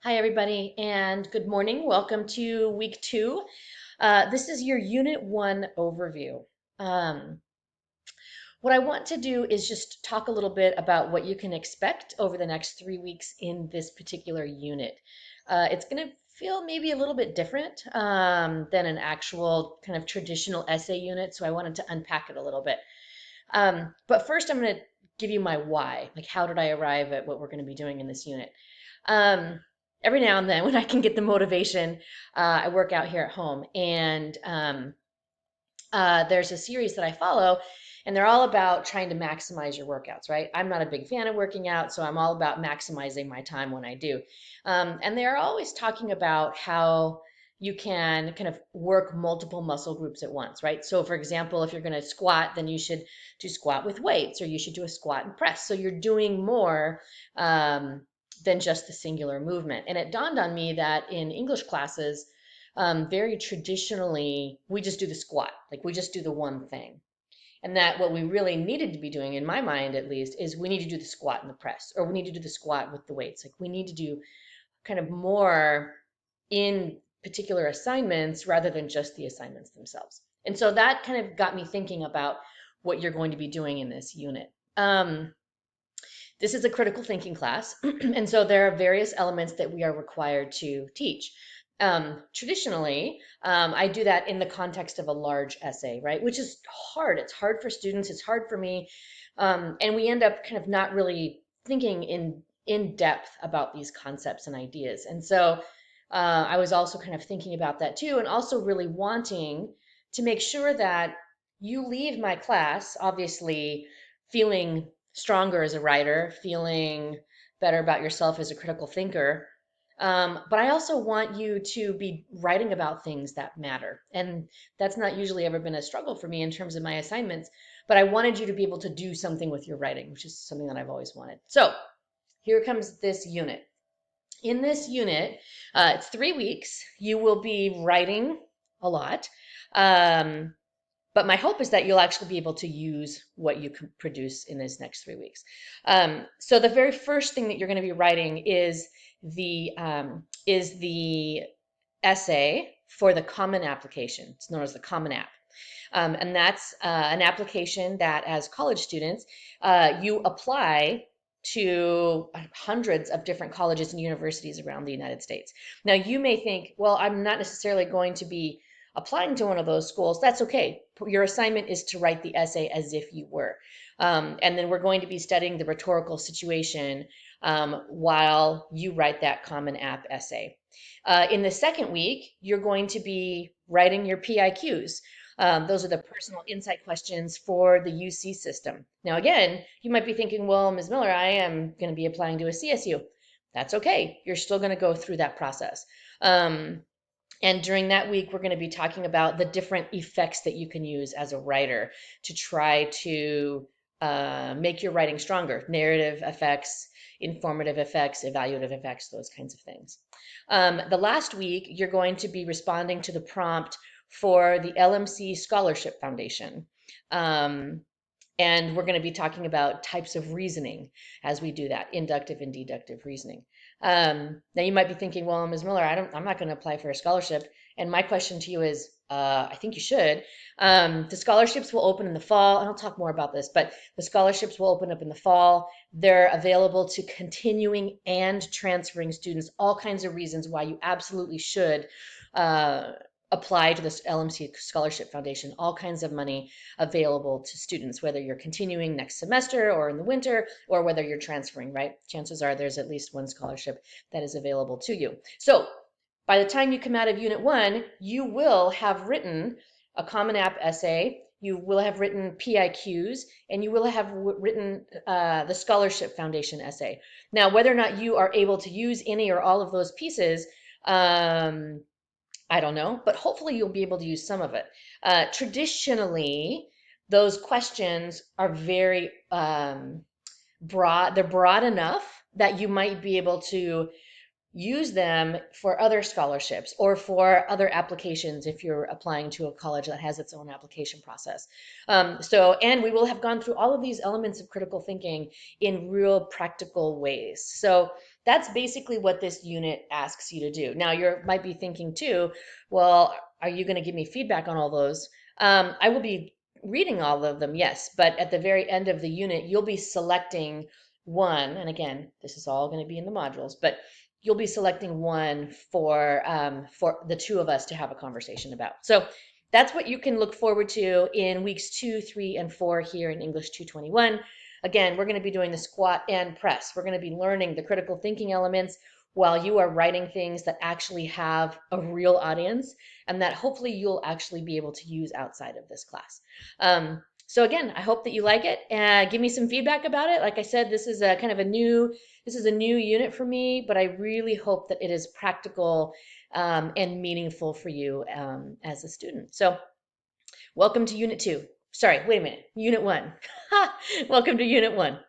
Hi, everybody, and good morning. Welcome to week two. This is your Unit 1 overview. Um, what I want to do is just talk a little bit about what you can expect over the next 3 weeks in this particular unit. It's going to feel maybe a little bit different than an actual kind of traditional essay unit, so I wanted to unpack it a little bit. But first, I'm going to give you my why. Like, how did I arrive at what we're going to be doing in this unit? Um, every now and then, when I can get the motivation, I work out here at home, and there's a series that I follow, and they're all about trying to maximize your workouts, right? I'm not a big fan of working out, so I'm all about maximizing my time when I do. And they're always talking about how you can kind of work multiple muscle groups at once, right? So, for example, if you're going to squat, then you should do squat with weights, or you should do a squat and press. So you're doing more than just the singular movement. And it dawned on me that in English classes, very traditionally, we just do the squat, like we just do the one thing. And that what we really needed to be doing, in my mind at least, is we need to do the squat and the press, or we need to do the squat with the weights. Like we need to do kind of more in particular assignments rather than just the assignments themselves. And so that kind of got me thinking about what you're going to be doing in this unit. This is a critical thinking class, and so there are various elements that we are required to teach. Traditionally, I do that in the context of a large essay, right? Which is hard. It's hard for students. It's hard for me, and we end up kind of not really thinking in depth about these concepts and ideas. And so, I was also kind of thinking about that too, and also really wanting to make sure that you leave my class, obviously, feeling stronger as a writer, feeling better about yourself as a critical thinker. But I also want you to be writing about things that matter. And that's not usually ever been a struggle for me in terms of my assignments, but I wanted you to be able to do something with your writing, which is something that I've always wanted. So here comes this unit. In this unit, it's 3 weeks. You will be writing a lot. Um, but my hope is that you'll actually be able to use what you can produce in this next 3 weeks. So the very first thing that you're going to be writing is the essay for the Common Application. It's known as the Common App. And that's an application that, as college students, you apply to hundreds of different colleges and universities around the United States. Now, you may think, well, I'm not necessarily going to be applying to one of those schools. That's okay. Your assignment is to write the essay as if you were. And then we're going to be studying the rhetorical situation while you write that Common App essay. In the second week, you're going to be writing your PIQs. Those are the personal insight questions for the UC system. Now, again, you might be thinking, well, Ms. Miller, I am going to be applying to a CSU. That's okay. You're still going to go through that process. And during that week, we're going to be talking about the different effects that you can use as a writer to try to make your writing stronger. Narrative effects, informative effects, evaluative effects, those kinds of things. The last week, you're going to be responding to the prompt for the LMC Scholarship Foundation. And we're going to be talking about types of reasoning as we do that, inductive and deductive reasoning. Now you might be thinking, well, Ms. Miller, I'm not going to apply for a scholarship. And my question to you is, I think you should. The scholarships will open in the fall, and I'll talk more about this, but the scholarships will open up in the fall. They're available to continuing and transferring students, all kinds of reasons why you absolutely should apply to this LMC Scholarship Foundation, all kinds of money available to students, whether you're continuing next semester or in the winter, or whether you're transferring, right? Chances are there's at least one scholarship that is available to you. So by the time you come out of Unit 1, you will have written a Common App essay, you will have written PIQs, and you will have written the Scholarship Foundation essay. Now, whether or not you are able to use any or all of those pieces, I don't know, but hopefully you'll be able to use some of it. Traditionally, those questions are very broad. They're broad enough that you might be able to use them for other scholarships or for other applications if you're applying to a college that has its own application process. And we will have gone through all of these elements of critical thinking in real practical ways. So that's basically what this unit asks you to do. Now, you might be thinking too, well, are you going to give me feedback on all those? I will be reading all of them, yes, but at the very end of the unit, you'll be selecting one. And again, this is all going to be in the modules, but you'll be selecting one for the two of us to have a conversation about. So that's what you can look forward to in weeks 2, 3, and 4 here in English 221. Again, we're going to be doing the squat and press. We're going to be learning the critical thinking elements while you are writing things that actually have a real audience and that hopefully you'll actually be able to use outside of this class. So again, I hope that you like it. Give me some feedback about it. Like I said, this is a kind of a new unit for me, but I really hope that it is practical and meaningful for you as a student. So welcome to Unit 2. Sorry, wait a minute. Unit 1. Welcome to Unit 1.